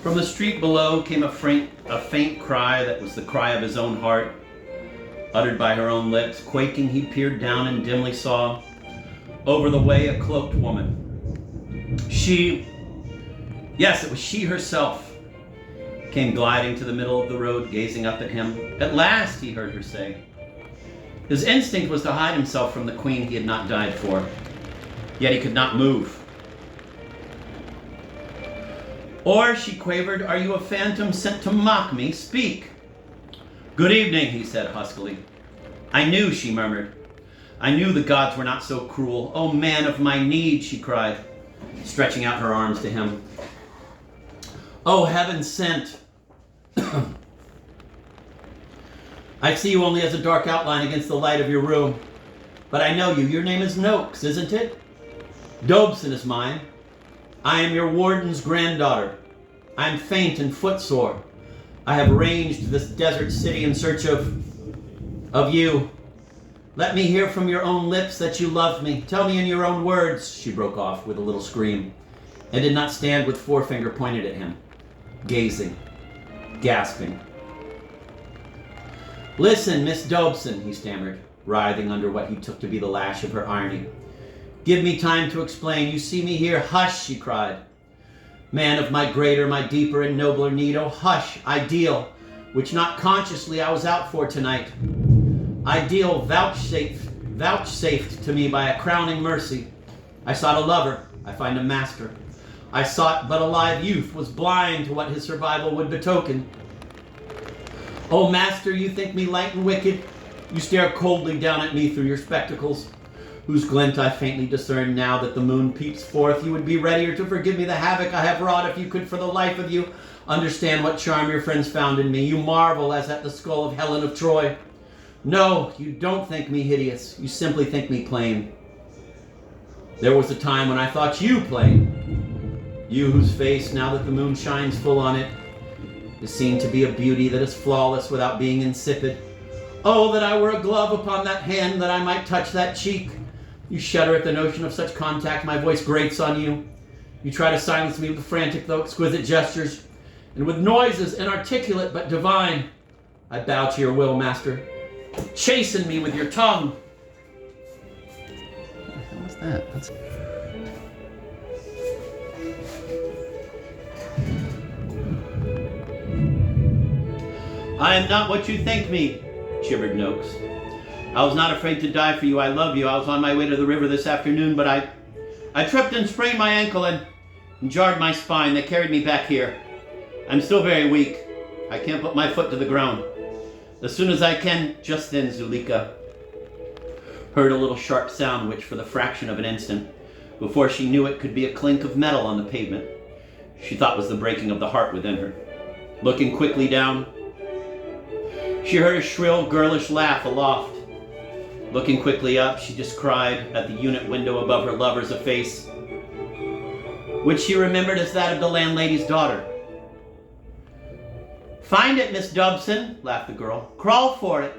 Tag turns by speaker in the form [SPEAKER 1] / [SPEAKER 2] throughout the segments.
[SPEAKER 1] From the street below came a faint cry that was the cry of his own heart, uttered by her own lips. Quaking, he peered down and dimly saw, over the way, a cloaked woman. Yes, it was she herself, came gliding to the middle of the road, gazing up at him. At last, he heard her say. His instinct was to hide himself from the queen he had not died for, yet he could not move. Or, she quavered, are you a phantom sent to mock me? Speak. Good evening, he said huskily. I knew, she murmured. I knew the gods were not so cruel. Oh, man of my need, she cried, stretching out her arms to him. Oh, heaven sent. I see you only as a dark outline against the light of your room. But I know you. Your name is Noakes, isn't it? Dobson is mine. I am your warden's granddaughter. I am faint and footsore. I have ranged this desert city in search of you. Let me hear from your own lips that you love me. Tell me in your own words, she broke off with a little scream, and did not stand with forefinger pointed at him, gazing, gasping. Listen, Miss Dobson, he stammered, writhing under what he took to be the lash of her irony. Give me time to explain. You see me here. Hush, she cried. Man of my greater, my deeper and nobler need. Oh, hush, ideal, which not consciously I was out for tonight. Ideal vouchsafed to me by a crowning mercy. I sought a lover, I find a master. I sought but a live youth, was blind to what his survival would betoken. Oh, master, you think me light and wicked? You stare coldly down at me through your spectacles, whose glint I faintly discern now that the moon peeps forth. You would be readier to forgive me the havoc I have wrought if you could, for the life of you, understand what charm your friends found in me. You marvel as at the skull of Helen of Troy. No, you don't think me hideous. You simply think me plain. There was a time when I thought you plain. You whose face, now that the moon shines full on it, is seen to be a beauty that is flawless without being insipid. Oh, that I were a glove upon that hand, that I might touch that cheek. You shudder at the notion of such contact. My voice grates on you. You try to silence me with frantic though exquisite gestures, and with noises inarticulate but divine. I bow to your will, master. Chasten me with your tongue. What the hell was that? I am not what you think me, gibbered Noakes. I was not afraid to die for you. I love you. I was on my way to the river this afternoon, but I tripped and sprained my ankle and jarred my spine. They carried me back here. I'm still very weak. I can't put my foot to the ground. As soon as I can, just then Zuleika heard a little sharp sound which, for the fraction of an instant, before she knew it, could be a clink of metal on the pavement, she thought was the breaking of the heart within her. Looking quickly down, she heard a shrill, girlish laugh aloft. Looking quickly up, she descried at the unit window above her lovers a face which she remembered as that of the landlady's daughter. Find it, Miss Dobson, laughed the girl. Crawl for it.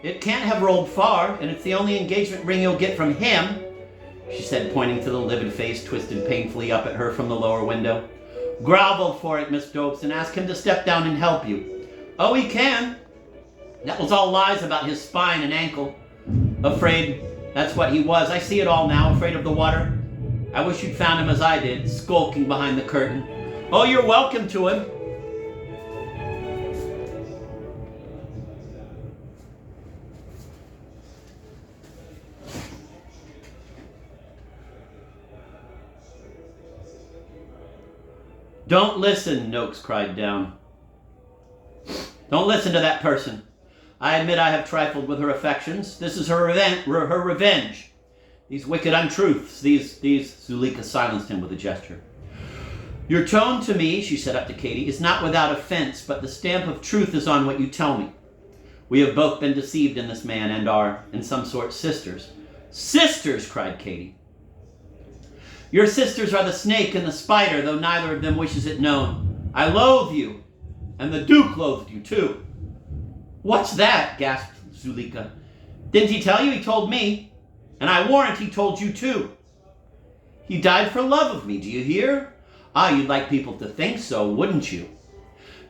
[SPEAKER 1] It can't have rolled far, and it's the only engagement ring you'll get from him, she said, pointing to the livid face twisted painfully up at her from the lower window. Grovel for it, Miss Dobson. Ask him to step down and help you. Oh, he can. That was all lies about his spine and ankle. Afraid, that's what he was. I see it all now, afraid of the water. I wish you'd found him as I did, skulking behind the curtain. Oh, you're welcome to him. Don't listen, Noakes cried down. Don't listen to that person. I admit I have trifled with her affections. This is her revenge. These wicked untruths, these Zuleika silenced him with a gesture. Your tone to me, she said up to Katie, is not without offense, but the stamp of truth is on what you tell me. We have both been deceived in this man and are, in some sort, sisters. Sisters, cried Katie. Your sisters are the snake and the spider, though neither of them wishes it known. I loathe you, and the Duke loathed you too. What's that? Gasped Zuleika. Didn't he tell you? He told me. And I warrant he told you too. He died for love of me, do you hear? Ah, you'd like people to think so, wouldn't you?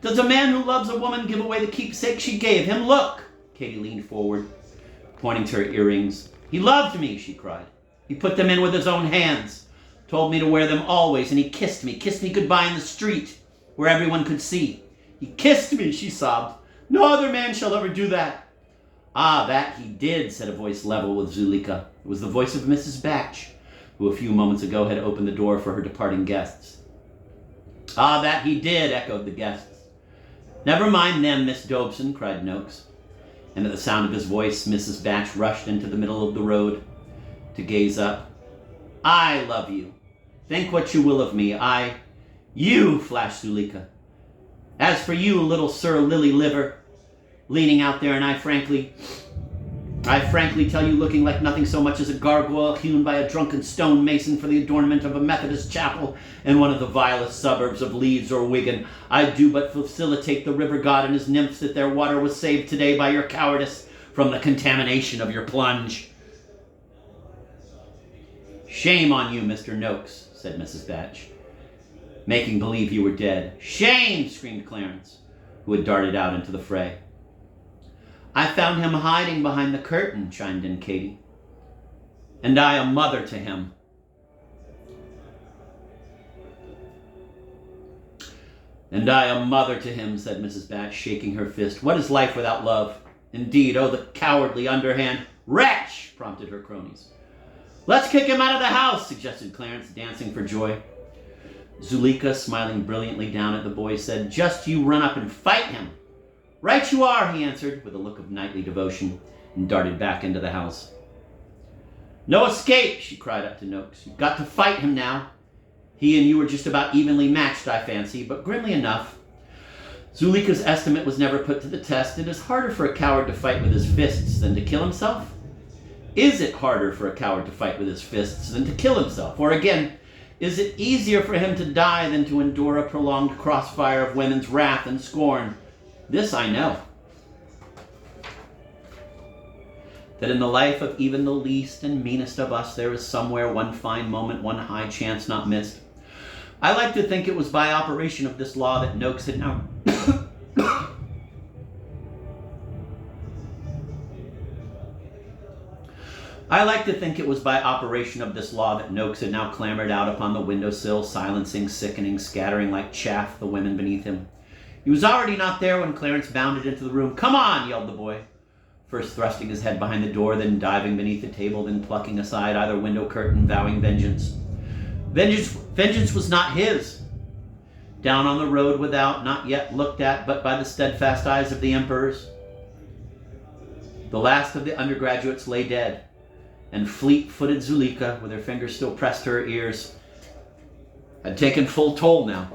[SPEAKER 1] Does a man who loves a woman give away the keepsake she gave him? Look! Katie leaned forward, pointing to her earrings. He loved me, she cried. He put them in with his own hands, told me to wear them always, and he kissed me goodbye in the street, where everyone could see. He kissed me, she sobbed. No other man shall ever do that. Ah, that he did, said a voice level with Zuleika. It was the voice of Mrs. Batch, who a few moments ago had opened the door for her departing guests. Ah, that he did, echoed the guests. Never mind them, Miss Dobson, cried Noakes. And at the sound of his voice, Mrs. Batch rushed into the middle of the road to gaze up. I love you. Think what you will of me. You, flashed Zuleika. As for you, little Sir Lily Liver, leaning out there, and I frankly tell you, looking like nothing so much as a gargoyle hewn by a drunken stonemason for the adornment of a Methodist chapel in one of the vilest suburbs of Leeds or Wigan, I do but facilitate the river god and his nymphs that their water was saved today by your cowardice from the contamination of your plunge. Shame on you, Mr. Noakes, said Mrs. Batch, making believe you were dead. Shame, screamed Clarence, who had darted out into the fray. I found him hiding behind the curtain, chimed in Katie. And I a mother to him. And I a mother to him, said Mrs. Batch, shaking her fist. What is life without love? Indeed, oh, the cowardly underhand wretch, prompted her cronies. Let's kick him out of the house, suggested Clarence, dancing for joy. Zuleika, smiling brilliantly down at the boy, said, Just you run up and fight him. Right you are, he answered, with a look of knightly devotion, and darted back into the house. No escape, she cried up to Noakes. You've got to fight him now. He and you are just about evenly matched, I fancy, but grimly enough. Zuleika's estimate was never put to the test. It is harder for a coward to fight with his fists than to kill himself. Is it harder for a coward to fight with his fists than to kill himself? Or again, is it easier for him to die than to endure a prolonged crossfire of women's wrath and scorn? This I know, that in the life of even the least and meanest of us there is somewhere one fine moment, one high chance not missed. I like to think it was by operation of this law that Noakes had now clambered out upon the windowsill, silencing, sickening, scattering like chaff the women beneath him. He was already not there when Clarence bounded into the room. Come on, yelled the boy, first thrusting his head behind the door, then diving beneath the table, then plucking aside either window curtain, vowing vengeance. Vengeance was not his. Down on the road without, not yet looked at but by the steadfast eyes of the emperors, the last of the undergraduates lay dead, and fleet-footed Zuleika, with her fingers still pressed to her ears, had taken full toll now.